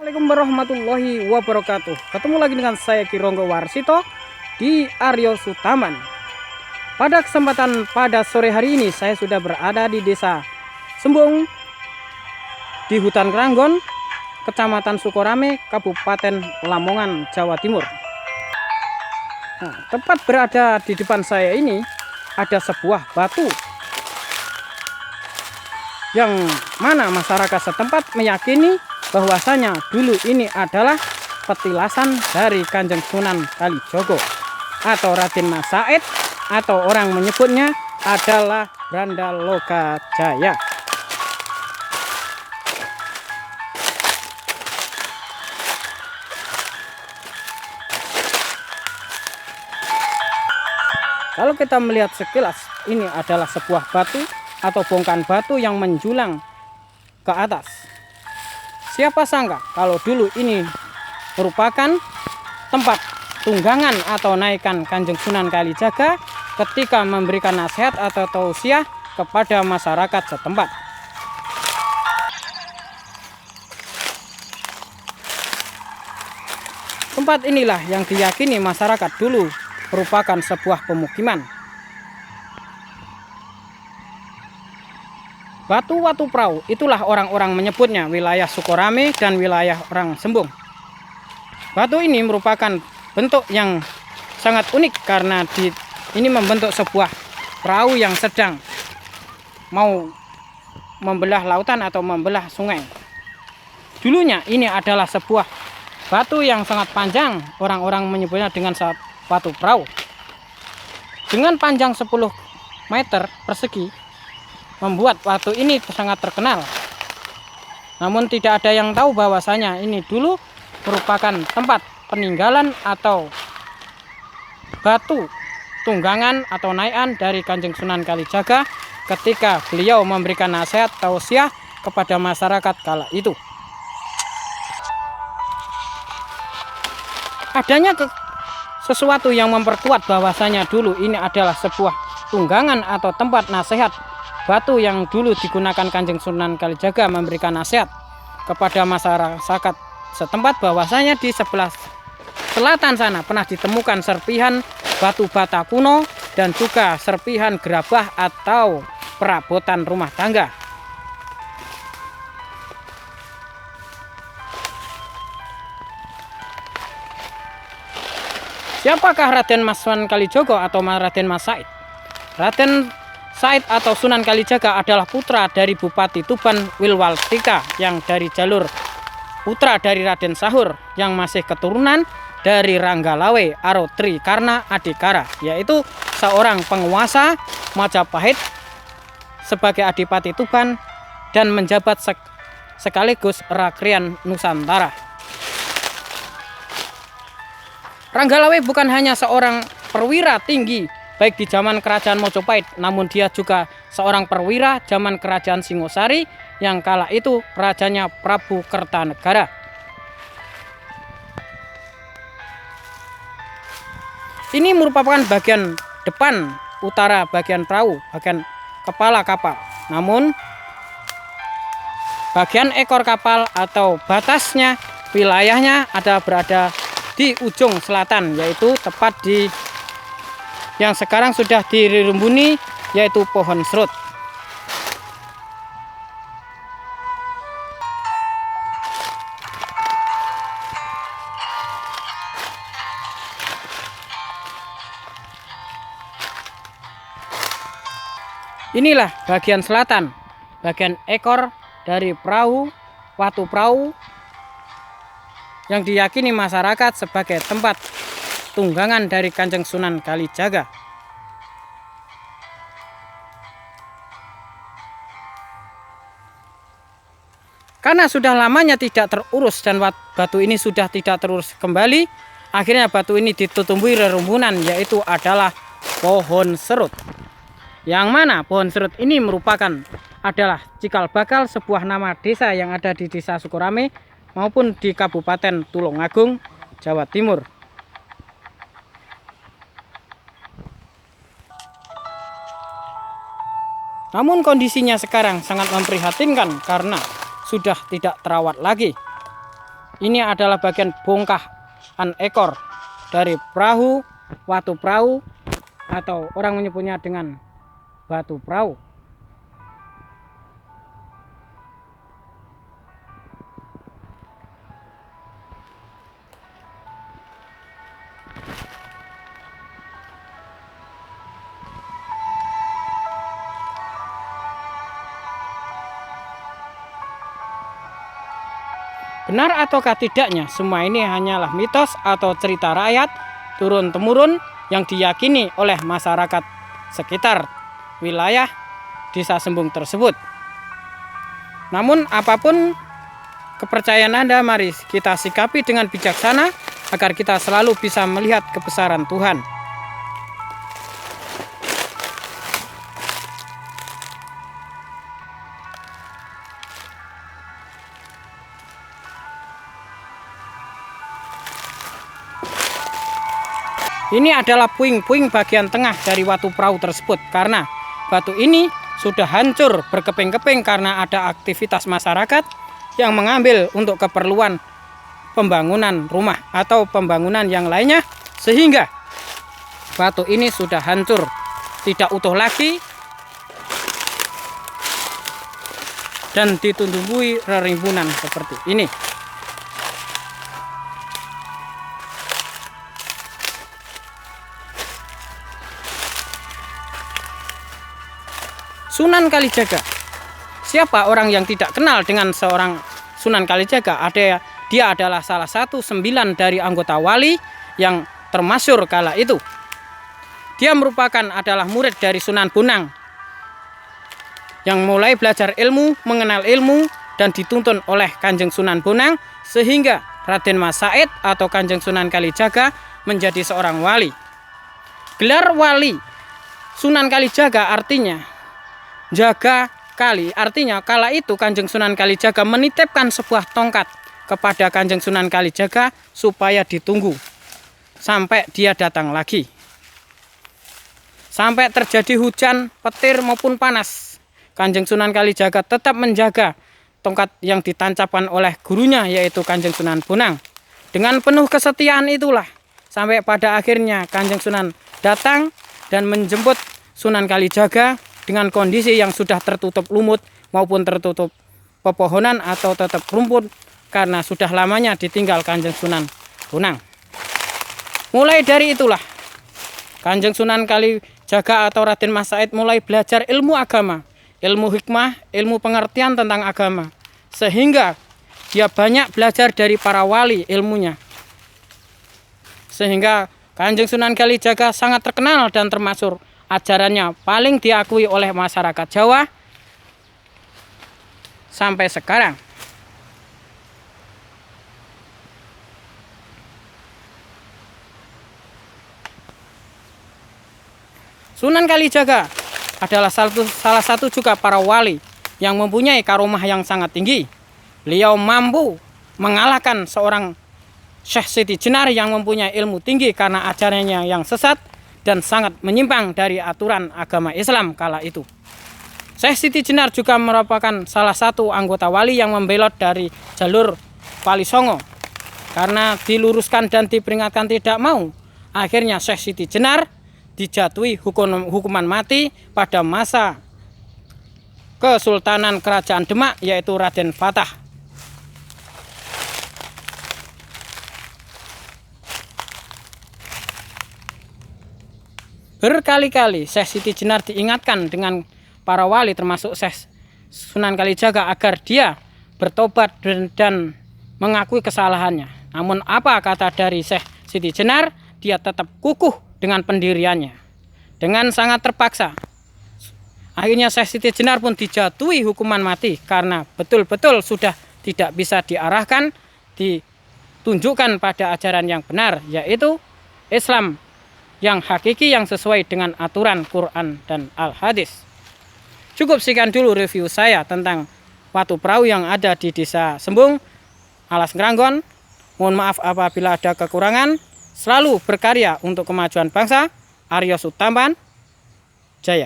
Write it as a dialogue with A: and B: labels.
A: Assalamualaikum warahmatullahi wabarakatuh. Ketemu lagi dengan saya Kironggo Warsito di Aryo Sutaman. Pada kesempatan pada sore hari ini saya sudah berada di Desa Sembung di Hutan Keranggon, Kecamatan Sukorame, Kabupaten Lamongan, Jawa Timur. Nah, tepat berada di depan saya ini ada sebuah batu yang mana masyarakat setempat meyakini bahwasanya dulu ini adalah petilasan dari Kanjeng Sunan Kalijogo atau Raden Mas Said, atau orang menyebutnya adalah Brandaloka Jaya. Kalau kita melihat sekilas, ini adalah sebuah batu atau bongkahan batu yang menjulang ke atas. Siapa sangka kalau dulu ini merupakan tempat tunggangan atau naikan Kanjeng Sunan Kalijaga ketika memberikan nasihat atau tausiah kepada masyarakat setempat. Tempat inilah yang diyakini masyarakat dulu merupakan sebuah pemukiman. Batu-watu perahu itulah orang-orang menyebutnya wilayah Sukorame dan wilayah orang Sembung. Batu ini merupakan bentuk yang sangat unik karena ini membentuk sebuah perahu yang sedang mau membelah lautan atau membelah sungai. Dulunya ini adalah sebuah batu yang sangat panjang, orang-orang menyebutnya dengan batu perahu. Dengan panjang 10 meter persegi, membuat batu ini sangat terkenal. Namun tidak ada yang tahu bahwasanya ini dulu merupakan tempat peninggalan atau batu tunggangan atau naikan dari Kanjeng Sunan Kalijaga ketika beliau memberikan nasihat tausiah kepada masyarakat kala itu. Adanya sesuatu yang memperkuat bahwasanya dulu ini adalah sebuah tunggangan atau tempat nasihat. Batu yang dulu digunakan Kanjeng Sunan Kalijaga memberikan nasihat kepada masyarakat setempat bahwasanya di sebelah selatan sana pernah ditemukan serpihan batu bata kuno dan juga serpihan gerabah atau perabotan rumah tangga. Siapakah Raden Mas Sunan Kalijogo atau Raden Mas Said? Raden Said atau Sunan Kalijaga adalah putra dari Bupati Tuban Wilwaltika yang dari jalur putra dari Raden Sahur yang masih keturunan dari Ranggalawe Arotri Karna Adikara, yaitu seorang penguasa Majapahit sebagai Adipati Tuban dan menjabat sekaligus Rakrian Nusantara. Ranggalawe bukan hanya seorang perwira tinggi baik di zaman kerajaan Mojopahit, namun dia juga seorang perwira zaman kerajaan Singosari yang kala itu rajanya Prabu Kertanegara. Ini merupakan bagian depan utara bagian perahu, bagian kepala kapal. Namun bagian ekor kapal atau batasnya, wilayahnya berada di ujung selatan, yaitu tepat di yang sekarang sudah dirembuni, yaitu pohon serut. Inilah bagian selatan, bagian ekor dari perahu, watu perahu yang diyakini masyarakat sebagai tempat tunggangan dari Kanjeng Sunan Kalijaga. Karena sudah lamanya tidak terurus dan batu ini sudah tidak terurus kembali, akhirnya batu ini ditumbuhi rerumpunan, yaitu adalah pohon serut. Yang mana pohon serut ini adalah cikal bakal sebuah nama desa yang ada di Desa Sukorame maupun di Kabupaten Tulungagung, Jawa Timur. Namun kondisinya sekarang sangat memprihatinkan karena sudah tidak terawat lagi. Ini adalah bagian bongkahan ekor dari perahu, watu perahu, atau orang menyebutnya dengan batu perahu. Benar ataukah tidaknya, semua ini hanyalah mitos atau cerita rakyat turun-temurun yang diyakini oleh masyarakat sekitar wilayah Desa Sembung tersebut. Namun apapun kepercayaan Anda, mari kita sikapi dengan bijaksana agar kita selalu bisa melihat kebesaran Tuhan. Ini adalah puing-puing bagian tengah dari watu perahu tersebut, karena batu ini sudah hancur berkeping-keping karena ada aktivitas masyarakat yang mengambil untuk keperluan pembangunan rumah atau pembangunan yang lainnya, sehingga batu ini sudah hancur, tidak utuh lagi dan ditumbuhi rerimbunan seperti ini. Sunan Kalijaga. Siapa orang yang tidak kenal dengan seorang Sunan Kalijaga? Dia adalah salah satu 9 dari anggota wali yang termasyhur kala itu. Dia merupakan adalah murid dari Sunan Bonang yang mulai belajar ilmu, mengenal ilmu, dan dituntun oleh Kanjeng Sunan Bonang, sehingga Raden Mas Said atau Kanjeng Sunan Kalijaga menjadi seorang wali. Gelar wali Sunan Kalijaga artinya jaga kali, artinya kala itu Kanjeng Sunan Kalijaga menitipkan sebuah tongkat kepada Kanjeng Sunan Kalijaga supaya ditunggu sampai dia datang lagi. Sampai terjadi hujan, petir maupun panas, Kanjeng Sunan Kalijaga tetap menjaga tongkat yang ditancapkan oleh gurunya, yaitu Kanjeng Sunan Bonang. Dengan penuh kesetiaan itulah sampai pada akhirnya Kanjeng Sunan datang dan menjemput Sunan Kalijaga dengan kondisi yang sudah tertutup lumut maupun tertutup pepohonan atau tetap rumput karena sudah lamanya ditinggal Kanjeng Sunan Bonang. Mulai dari itulah Kanjeng Sunan Kalijaga atau Raden Mas Said mulai belajar ilmu agama, ilmu hikmah, ilmu pengertian tentang agama, sehingga dia banyak belajar dari para wali ilmunya, sehingga Kanjeng Sunan Kalijaga sangat terkenal dan termasyhur. Ajarannya paling diakui oleh masyarakat Jawa sampai sekarang. Sunan Kalijaga adalah salah satu juga para wali yang mempunyai karomah yang sangat tinggi. Beliau mampu mengalahkan seorang Syekh Siti Jenar yang mempunyai ilmu tinggi karena ajarannya yang sesat dan sangat menyimpang dari aturan agama Islam kala itu. Syekh Siti Jenar juga merupakan salah satu anggota wali yang membelot dari jalur Wali Songo. Karena diluruskan dan diperingatkan tidak mau, akhirnya Syekh Siti Jenar dijatuhi hukuman mati pada masa Kesultanan Kerajaan Demak, yaitu Raden Fatah. Berkali-kali Syekh Siti Jenar diingatkan dengan para wali termasuk Syekh Sunan Kalijaga agar dia bertobat dan mengakui kesalahannya. Namun apa kata dari Syekh Siti Jenar? Dia tetap kukuh dengan pendiriannya. Dengan sangat terpaksa, akhirnya Syekh Siti Jenar pun dijatuhi hukuman mati karena betul-betul sudah tidak bisa diarahkan, ditunjukkan pada ajaran yang benar, yaitu Islam yang hakiki yang sesuai dengan aturan Quran dan Al-Hadis. Cukup sekian dulu review saya tentang watu perahu yang ada di Desa Sembung, Alas Ngranggon. Mohon maaf apabila ada kekurangan. Selalu berkarya untuk kemajuan bangsa. Aryo Sutampan Jaya.